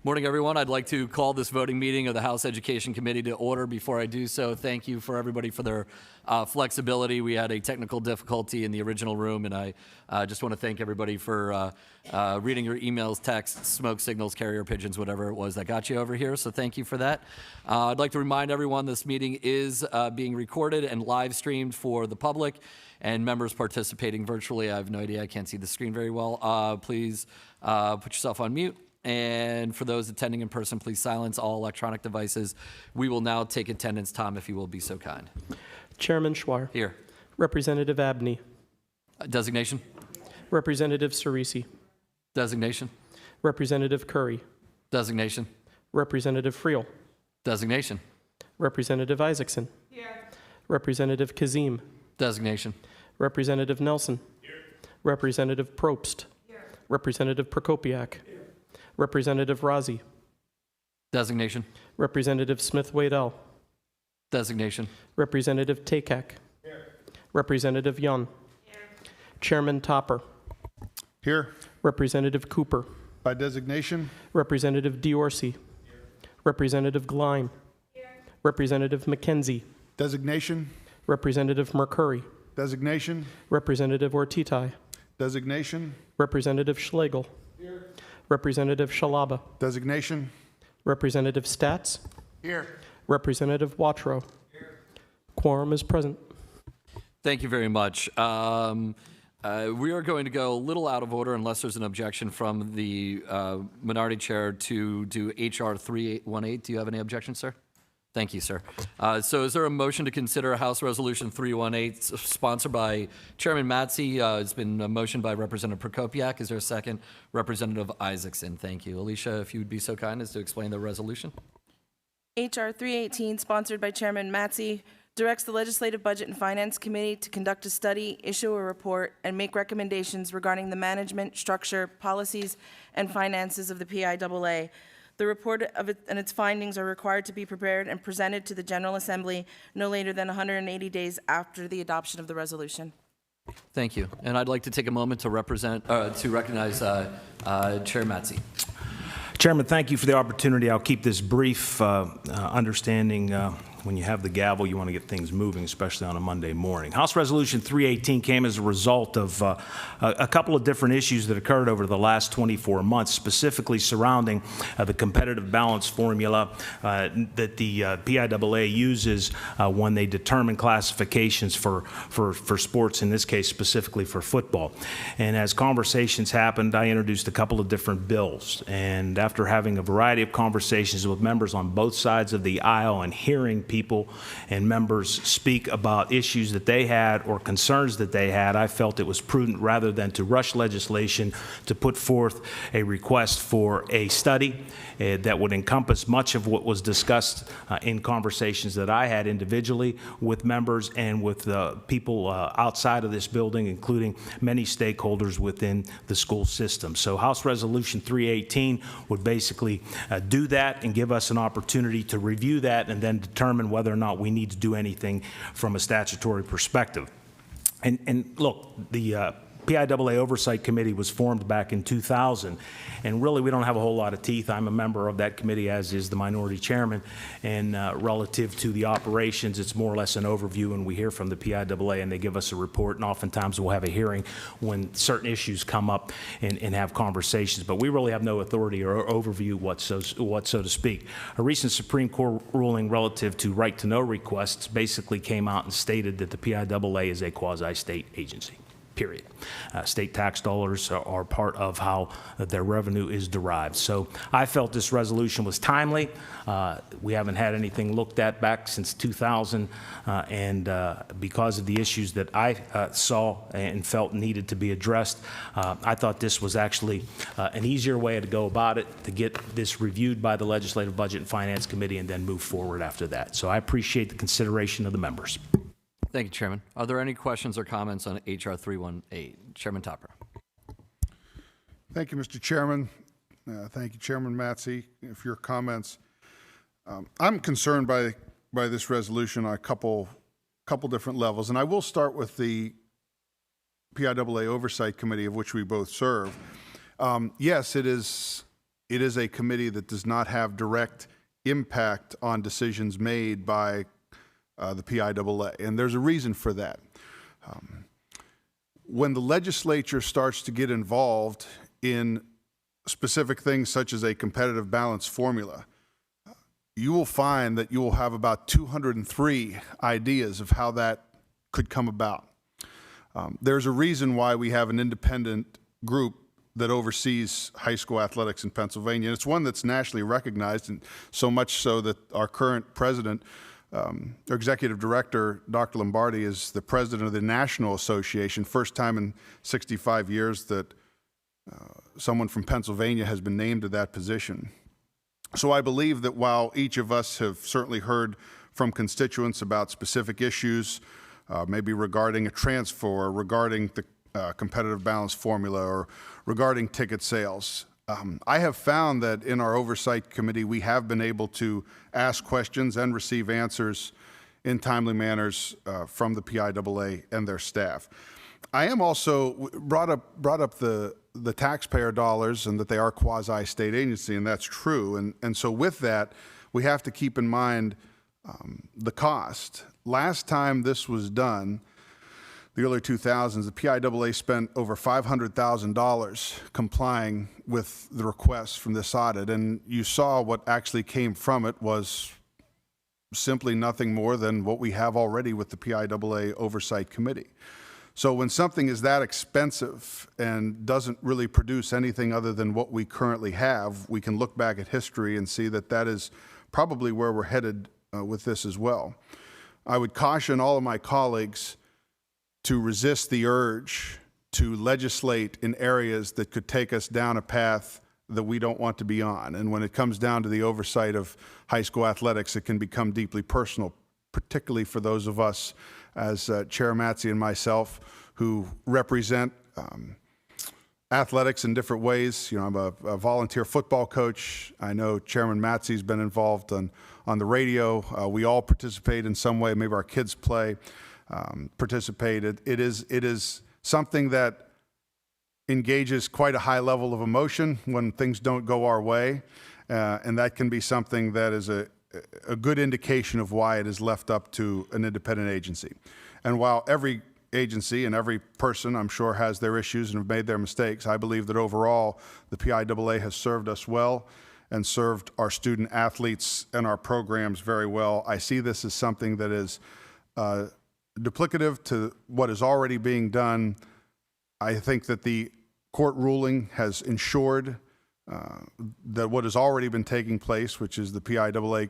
Morning, everyone. I'd like to call this voting meeting of the House Education Committee to order. Before I do so, thank you for everybody for their flexibility. We had a technical difficulty in the original room, and I just want to thank everybody for reading your emails, texts, smoke signals, carrier pigeons, whatever it was that got you over here. So thank you for that. I'd like to remind everyone this meeting is being recorded and live streamed for the public and members participating virtually. I have no idea. I can't see the screen very well. Please put yourself on mute. And for those attending in person, please silence all electronic devices. We will now take attendance. Tom, if you will be so kind. Chairman Schwar. Here. Representative Abney. Designation. Representative Cerisi. Designation. Representative Curry. Designation. Representative Friel. Designation. Representative Isaacson. Here. Representative Kazim. Designation. Representative Nelson. Here. Representative Probst. Here. Representative Prokopiak. Here. Representative Razi. Designation. Representative Smith-Waddell. Designation. Representative Takak. Here. Representative Young. Here. Chairman Topper. Here. Representative Cooper. By designation. Representative Diorsi. Here. Representative Gleim. Here. Representative McKenzie. Designation. Representative Mercuri. Designation. Representative Ortitai. Designation. Representative Schlegel. Here. Representative Shalaba. Designation. Representative Stats. Here. Representative Watro. Here. Quorum is present. Thank you very much. We are going to go a little out of order unless there's an objection from the minority chair to do HR 3818. Do you have any objections, sir? Thank you, sir. So is there a motion to consider House Resolution 318 sponsored by Chairman Matzey? It's been a motion by Representative Prokopiak. Is there a second? Representative Isaacson. Thank you. Alicia, if you would be so kind as to explain the resolution. HR 318, sponsored by Chairman Matzey, directs the Legislative Budget and Finance Committee to conduct a study, issue a report, and make recommendations regarding the management, structure, policies, and finances of the PIAA. The report and its findings are required to be prepared and presented to the General Assembly no later than 180 days after the adoption of the resolution. Thank you. And I'd like to take a moment to recognize Chair Matzey. Chairman, thank you for the opportunity. I'll keep this brief, understanding when you have the gavel, you want to get things moving, especially on a Monday morning. House Resolution 318 came as a result of a couple of different issues that occurred over the last 24 months, specifically surrounding the competitive balance formula that the PIAA uses when they determine classifications for sports, in this case specifically for football. And as conversations happened, I introduced a couple of different bills. And after having a variety of conversations with members on both sides of the aisle and hearing people and members speak about issues that they had or concerns that they had, I felt it was prudent, rather than to rush legislation, to put forth a request for a study that would encompass much of what was discussed in conversations that I had individually with members and with people outside of this building, including many stakeholders within the school system. So House Resolution 318 would basically do that and give us an opportunity to review that and then determine whether or not we need to do anything from a statutory perspective. And look, the PIAA Oversight Committee was formed back in 2000, and really we don't have a whole lot of teeth. I'm a member of that committee, as is the minority chairman, and relative to the operations, it's more or less an overview, and we hear from the PIAA and they give us a report, and oftentimes we'll have a hearing when certain issues come up and have conversations, but we really have no authority or overview what so to speak. A recent Supreme Court ruling relative to right-to-know requests basically came out and stated that the PIAA is a quasi-state agency. Period. State tax dollars are part of how their revenue is derived. So I felt this resolution was timely. We haven't had anything looked at back since 2000, and because of the issues that I saw and felt needed to be addressed, I thought this was actually an easier way to go about it, to get this reviewed by the Legislative Budget and Finance Committee and then move forward after that. So I appreciate the consideration of the members. Thank you, Chairman. Are there any questions or comments on HR 318? Chairman Topper. Thank you, Mr. Chairman. Thank you, Chairman Matzey, for your comments. I'm concerned by this resolution on a couple different levels, and I will start with the PIAA Oversight Committee, of which we both serve. Yes, it is it is a committee that does not have direct impact on decisions made by the PIAA, and there's a reason for that. When the legislature starts to get involved in specific things such as a competitive balance formula, you will find that you will have about 203 ideas of how that could come about. There's a reason why we have an independent group that oversees high school athletics in Pennsylvania. And it's one that's nationally recognized, and so much so that our current president, our executive director, Dr. Lombardi, is the president of the National Association. First time in 65 years that someone from Pennsylvania has been named to that position. So I believe that while each of us have certainly heard from constituents about specific issues, maybe regarding a transfer, or regarding the competitive balance formula, or regarding ticket sales, I have found that in our oversight committee, we have been able to ask questions and receive answers in timely manners from the PIAA and their staff. I am also brought up the taxpayer dollars and that they are quasi-state agency, and that's true. And so with that, we have to keep in mind the cost. Last time this was done, the early 2000s, the PIAA spent over $500,000 complying with the requests from this audit, and you saw what actually came from it was simply nothing more than what we have already with the PIAA Oversight Committee. So when something is that expensive and doesn't really produce anything other than what we currently have, we can look back at history and see that that is probably where we're headed with this as well. I would caution all of my colleagues to resist the urge to legislate in areas that could take us down a path that we don't want to be on. And when it comes down to the oversight of high school athletics, it can become deeply personal, particularly for those of us as Chair Matzey and myself who represent athletics in different ways. You know, I'm a volunteer football coach. I know Chairman Matzey's been involved on the radio. We all participate in some way. Maybe our kids play. Participated. It is something that engages quite a high level of emotion when things don't go our way, and that can be something that is a good indication of why it is left up to an independent agency. And while every agency and every person, I'm sure, has their issues and have made their mistakes, I believe that overall the PIAA has served us well and served our student athletes and our programs very well. I see this as something that is duplicative to what is already being done. I think that the court ruling has ensured that what has already been taking place, which is the PIAA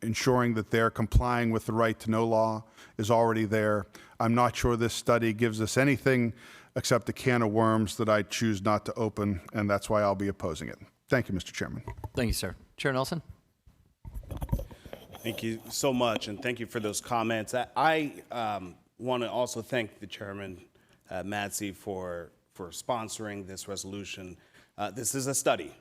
ensuring that they're complying with the right to know law, is already there. I'm not sure this study gives us anything except a can of worms that I choose not to open, and that's why I'll be opposing it. Thank you, Mr. Chairman. Thank you, sir. Chair Nelson? Thank you so much, and thank you for those comments. I want to also thank the Chairman, Matzey, for sponsoring this resolution. This is a study.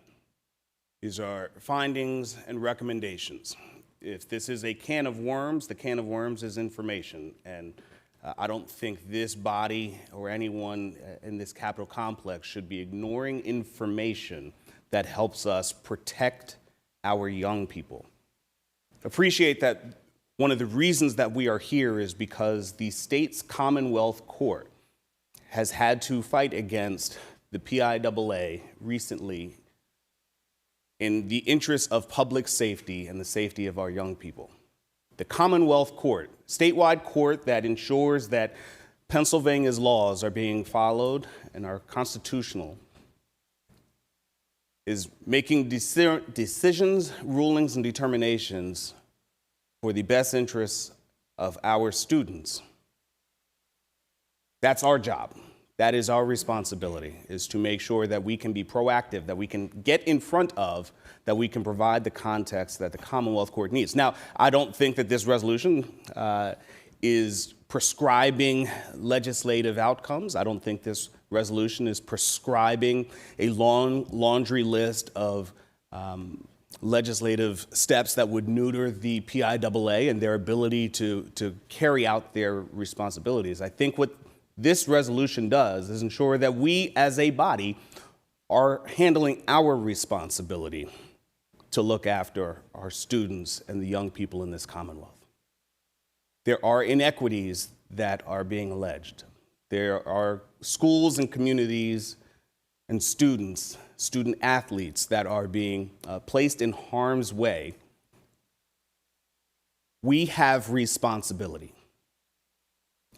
These are findings and recommendations. If this is a can of worms, the can of worms is information, and I don't think this body or anyone in this Capitol complex should be ignoring information that helps us protect our young people. Appreciate that one of the reasons that we are here is because the state's Commonwealth Court has had to fight against the PIAA recently in the interest of public safety and the safety of our young people. The Commonwealth Court, statewide court that ensures that Pennsylvania's laws are being followed and are constitutional, is making decisions, rulings, and determinations for the best interests of our students. That's our job. That is our responsibility, is to make sure that we can be proactive, that we can get in front of, that we can provide the context that the Commonwealth Court needs. Now, I don't think that this resolution is prescribing legislative outcomes. I don't think this resolution is prescribing a long laundry list of legislative steps that would neuter the PIAA and their ability to carry out their responsibilities. I think what this resolution does is ensure that we as a body are handling our responsibility to look after our students and the young people in this Commonwealth. There are inequities that are being alleged. There are schools and communities and students, student athletes that are being placed in harm's way. We have responsibility.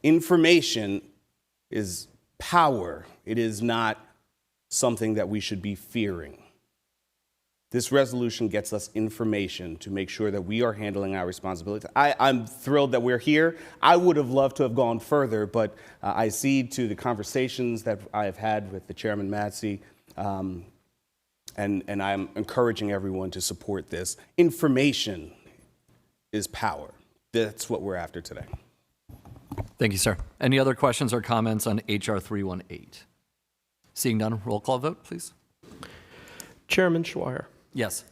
Information is power. It is not something that we should be fearing. This resolution gets us information to make sure that we are handling our responsibilities. I'm thrilled that we're here. I would have loved to have gone further, but I cede to the conversations that I have had with the Chairman Matsey, and I'm encouraging everyone to support this. Information is power. That's what we're after today. Thank you, sir. Any other questions or comments on HR 318? Seeing none, roll call vote, please. Chairman Schweier. Yes.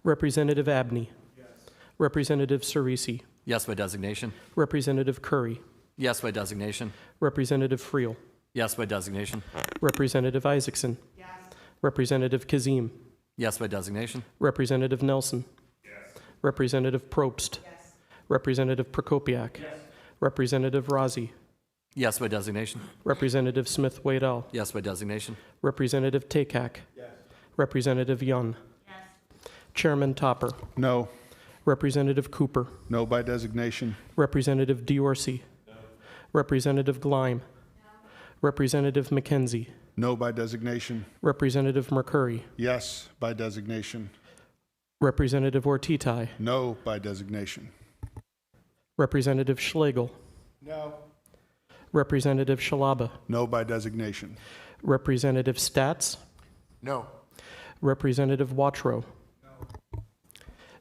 Representative Abney. Representative Cerisi. Yes by designation. Representative Curry. Yes by designation. Representative Friel. Yes by designation. Representative Isaacson. Representative Kazim. Yes by designation. Representative Nelson. Representative Probst. Representative Prokopiak. Representative Razi. Yes by designation. Representative Smith Waddell. Yes by designation. Representative Takak. Representative Yun. Chairman Topper. No. Representative Cooper. No by designation. Representative Diorsi. Representative Gleim. Representative McKenzie. No by designation. Representative Mercuri. Yes by designation. Representative Ortitai. No by designation. Representative Schlegel. No. Representative Shalaba. No by designation. Representative Stats. No. Representative Wattrow.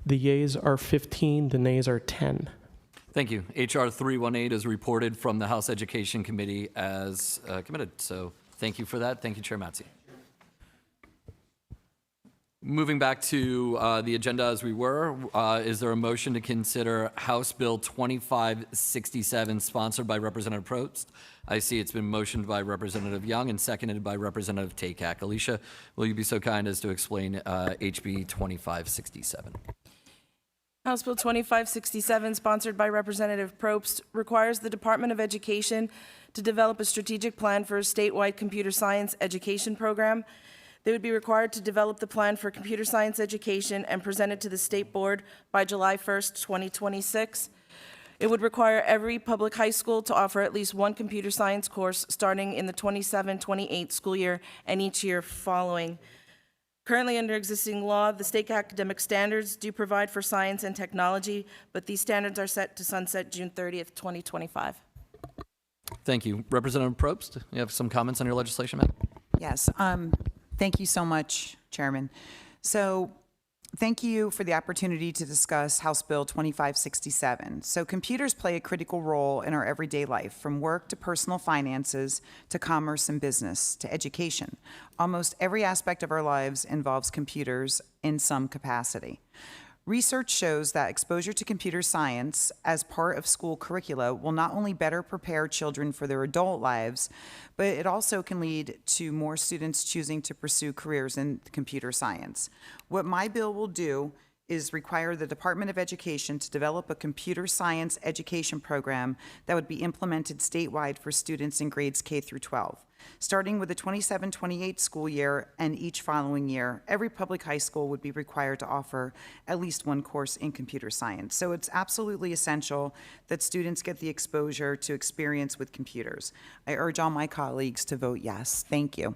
The yeas are 15, the nays are 10. Thank you. HR 318 is reported from the House Education Committee as committed. So thank you for that. Thank you, Chair Matsey. Moving back to the agenda as we were, is there a motion to consider House Bill 2567 sponsored by Representative Probst? I see it's been motioned by Representative Young and seconded by Representative Takak. Alicia, will you be so kind as to explain HB 2567? House Bill 2567, sponsored by Representative Probst, requires the Department of Education to develop a strategic plan for a statewide computer science education program. They would be required to develop the plan for computer science education and present it to the State Board by July 1st, 2026. It would require every public high school to offer at least one computer science course starting in the 27-28 school year and each year following. Currently, under existing law, the state academic standards do provide for science and technology, but these standards are set to sunset June 30th, 2025. Thank you. Representative Probst, you have some comments on your legislation, ma'am? Yes, thank you so much, Chairman. So thank you for the opportunity to discuss House Bill 2567. So computers play a critical role in our everyday life, from work to personal finances, to commerce and business, to education. Almost every aspect of our lives involves computers in some capacity. Research shows that exposure to computer science as part of school curricula will not only better prepare children for their adult lives, but it also can lead to more students choosing to pursue careers in computer science. What my bill will do is require the Department of Education to develop a computer science education program that would be implemented statewide for students in grades K through 12. Starting with the 27-28 school year and each following year, every public high school would be required to offer at least one course in computer science. So it's absolutely essential that students get the exposure to experience with computers. I urge all my colleagues to vote yes. Thank you.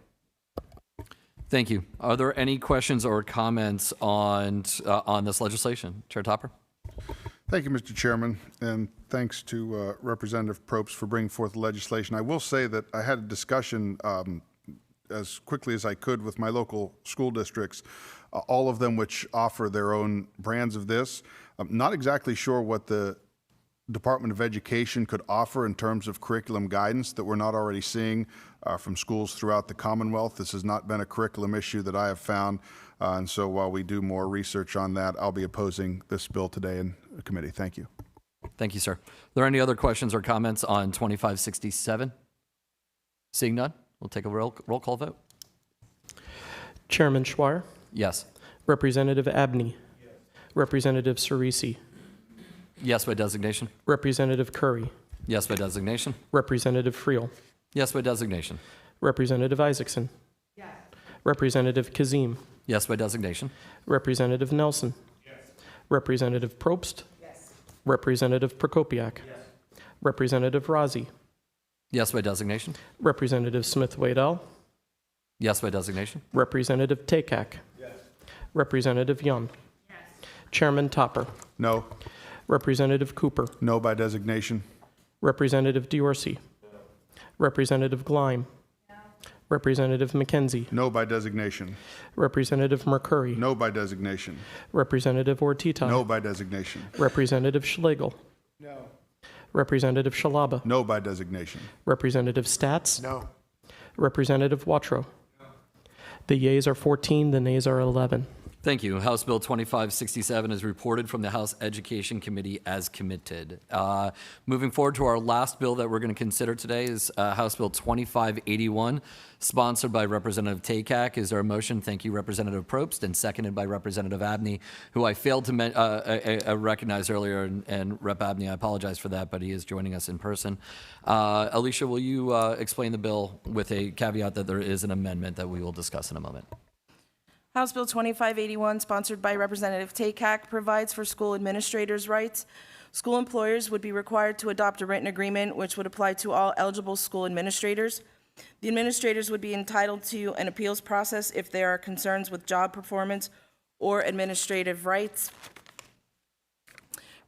Thank you. Are there any questions or comments on this legislation? Chair Topper? Thank you, Mr. Chairman, and thanks to Representative Probst for bringing forth the legislation. I will say that I had a discussion as quickly as I could with my local school districts, all of them which offer their own brands of this. I'm not exactly sure what the Department of Education could offer in terms of curriculum guidance that we're not already seeing from schools throughout the Commonwealth. This has not been a curriculum issue that I have found, and so while we do more research on that, I'll be opposing this bill today in committee. Thank you. Thank you, sir. Are there any other questions or comments on 2567? Seeing none, we'll take a roll call vote. Chairman Schweier, Yes. Representative Abney, Representative Cerisi, Yes by designation. Representative Curry, Yes by designation. Representative Friel, Yes by designation. Representative Isaacson, Representative Kazim, Yes by designation. Representative Nelson, Representative Probst, Representative Prokopiak, Representative Razi, Yes by designation. Representative Smith-Waddell, Yes by designation. Representative Takak, Representative Young, Chairman Topper, No. Representative Cooper, No by designation. Representative Diorsi, Representative Gleim, Representative McKenzie, No by designation. Representative Mercuri, No by designation. Representative Ortita, No by designation. Representative Schlegel, Representative Shalaba, No by designation. Representative Stats, No. Representative Watro. The yeas are 14, the nays are 11. Thank you. House Bill 2567 is reported from the House Education Committee as committed. Moving forward to our last bill that we're going to consider today is House Bill 2581, sponsored by Representative Takak. Is there a motion? Thank you, Representative Probst, and seconded by Representative Abney, who I failed to recognize earlier. And Rep. Abney, I apologize for that, but he is joining us in person. Alicia, will you explain the bill with a caveat that there is an amendment that we will discuss in a moment? House Bill 2581, sponsored by Representative Takak, provides for school administrators' rights. School employers would be required to adopt a written agreement which would apply to all eligible school administrators. The administrators would be entitled to an appeals process if there are concerns with job performance or administrative rights.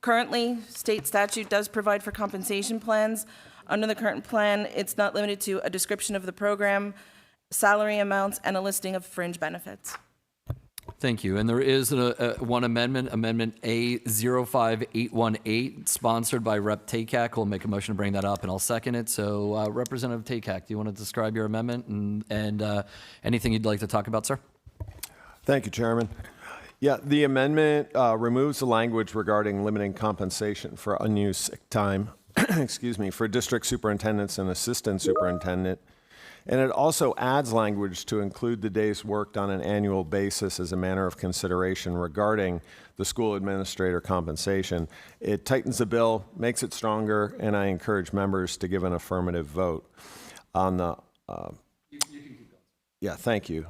Currently, state statute does provide for compensation plans. Under the current plan, it's not limited to a description of the program, salary amounts, and a listing of fringe benefits. Thank you. And there is one amendment, Amendment A05818, sponsored by Rep. Takak. We'll make a motion to bring that up, and I'll second it. So Representative Takak, do you want to describe your amendment and anything you'd like to talk about, sir? Thank you, Chairman. Yeah, the amendment removes the language regarding limiting compensation for unused sick time, excuse me, for district superintendents and assistant superintendent. And it also adds language to include the days worked on an annual basis as a matter of consideration regarding the school administrator compensation. It tightens the bill, makes it stronger, and I encourage members to give an affirmative vote on the. Yeah, thank you.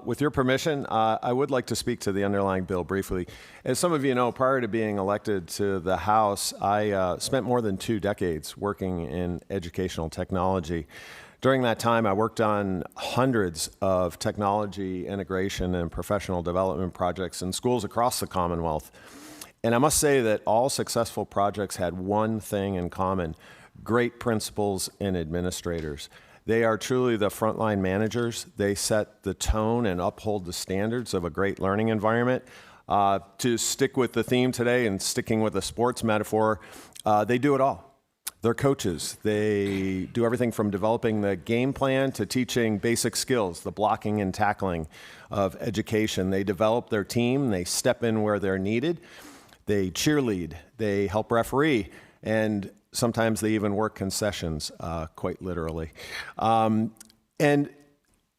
With your permission, I would like to speak to the underlying bill briefly. As some of you know, prior to being elected to the House, I spent more than 2 decades working in educational technology. During that time, I worked on hundreds of technology integration and professional development projects in schools across the Commonwealth. And I must say that all successful projects had one thing in common: great principals and administrators. They are truly the frontline managers. They set the tone and uphold the standards of a great learning environment. To stick with the theme today and sticking with the sports metaphor, they do it all. They're coaches. They do everything from developing the game plan to teaching basic skills, the blocking and tackling of education. They develop their team. They step in where they're needed. They cheerlead. They help referee. And sometimes they even work concessions, quite literally. And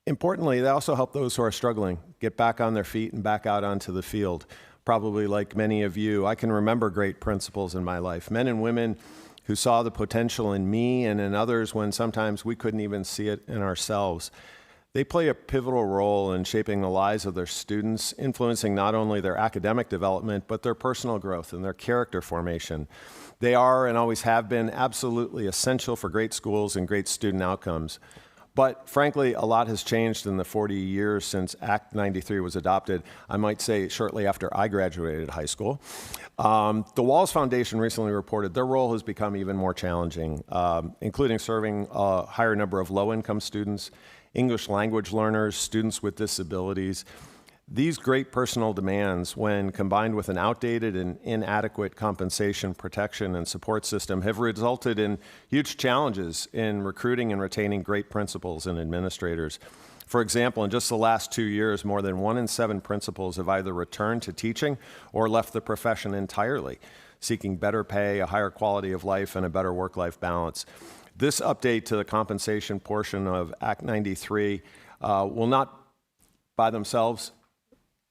importantly, they also help those who are struggling get back on their feet and back out onto the field. Probably like many of you, I can remember great principals in my life, men and women who saw the potential in me and in others when sometimes we couldn't even see it in ourselves. They play a pivotal role in shaping the lives of their students, influencing not only their academic development, but their personal growth and their character formation. They are and always have been absolutely essential for great schools and great student outcomes. But frankly, a lot has changed in the 40 years since Act 93 was adopted, I might say shortly after I graduated high school. The Walls Foundation recently reported their role has become even more challenging, including serving a higher number of low-income students, English language learners, students with disabilities. These great personal demands, when combined with an outdated and inadequate compensation, protection, and support system, have resulted in huge challenges in recruiting and retaining great principals and administrators. For example, in just the last 2 years, more than 1 in 7 principals have either returned to teaching or left the profession entirely, seeking better pay, a higher quality of life, and a better work-life balance. This update to the compensation portion of Act 93 will not by themselves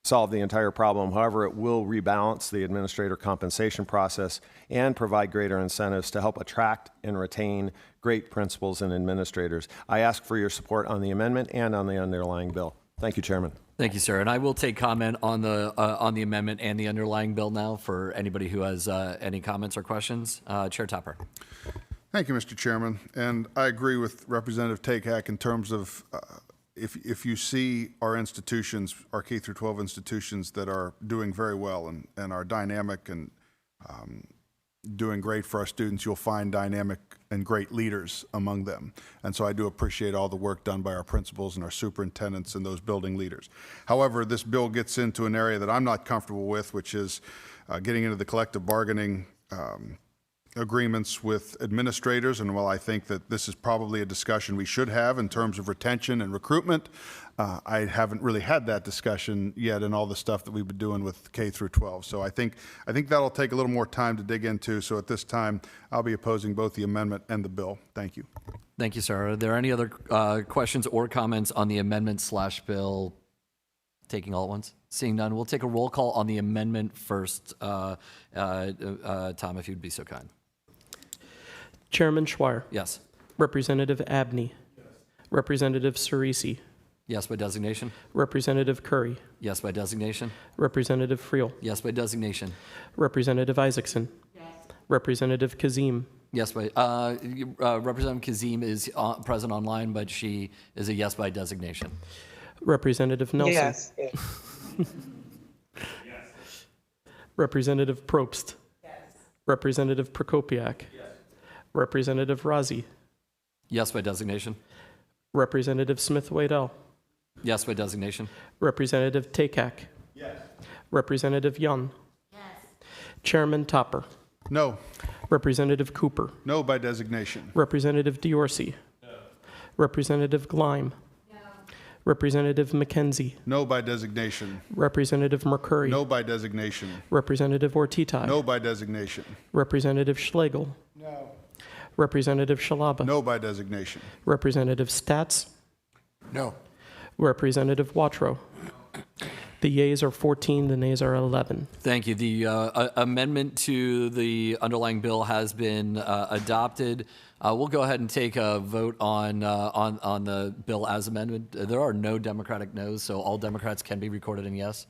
solve the entire problem. However, it will rebalance the administrator compensation process and provide greater incentives to help attract and retain great principals and administrators. I ask for your support on the amendment and on the underlying bill. Thank you, Chairman. Thank you, sir. And I will take comment on the amendment and the underlying bill now for anybody who has any comments or questions. Chair Topper. Thank you, Mr. Chairman. And I agree with Representative Takak in terms of if you see our institutions, our K through 12 institutions that are doing very well and are dynamic and doing great for our students, you'll find dynamic and great leaders among them. And so I do appreciate all the work done by our principals and our superintendents and those building leaders. However, this bill gets into an area that I'm not comfortable with, which is getting into the collective bargaining agreements with administrators. And while I think that this is probably a discussion we should have in terms of retention and recruitment, I haven't really had that discussion yet in all the stuff that we've been doing with K through 12. So I think that'll take a little more time to dig into. So at this time, I'll be opposing both the amendment and the bill. Thank you. Thank you, sir. Are there any other questions or comments on the amendment/bill? Taking all at once? Seeing none, we'll take a roll call on the amendment first. Tom, if you'd be so kind. Chairman Schweier. Yes. Representative Abney. Representative Cerisi. Yes by designation? Representative Curry. Yes by designation? Representative Friel. Yes by designation? Representative Isaacson. Representative Kazim. Yes by, Representative Kazim is present online, but she is a yes by designation. Representative Nelson. Representative Probst. Representative Prokopiak. Representative Razi. Yes by designation? Representative Smith-Waddell. Yes by designation? Representative Takak. Representative Young. Chairman Topper. No. Representative Cooper. No by designation. Representative Diorsi. Representative Gleim. Representative McKenzie. No by designation. Representative McCurry. No by designation. Representative Ortitai. No by designation. Representative Schlegel. Representative Shalaba. No by designation. Representative Stats. No. Representative Watro. The yeas are 14, the nays are 11. Thank you. The amendment to the underlying bill has been adopted. We'll go ahead and take a vote on the bill as amended. There are no Democratic noes, so all Democrats can be recorded in yes.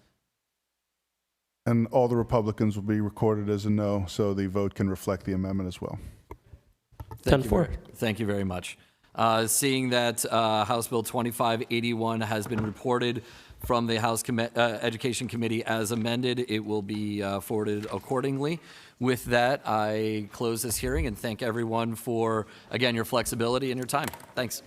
And all the Republicans will be recorded as a no, so the vote can reflect the amendment as well. Thank you 10-4. Thank you very much. Seeing that House Bill 2581 has been reported from the House Education Committee as amended, it will be forwarded accordingly. With that, I close this hearing and thank everyone for, again, your flexibility and your time. Thanks.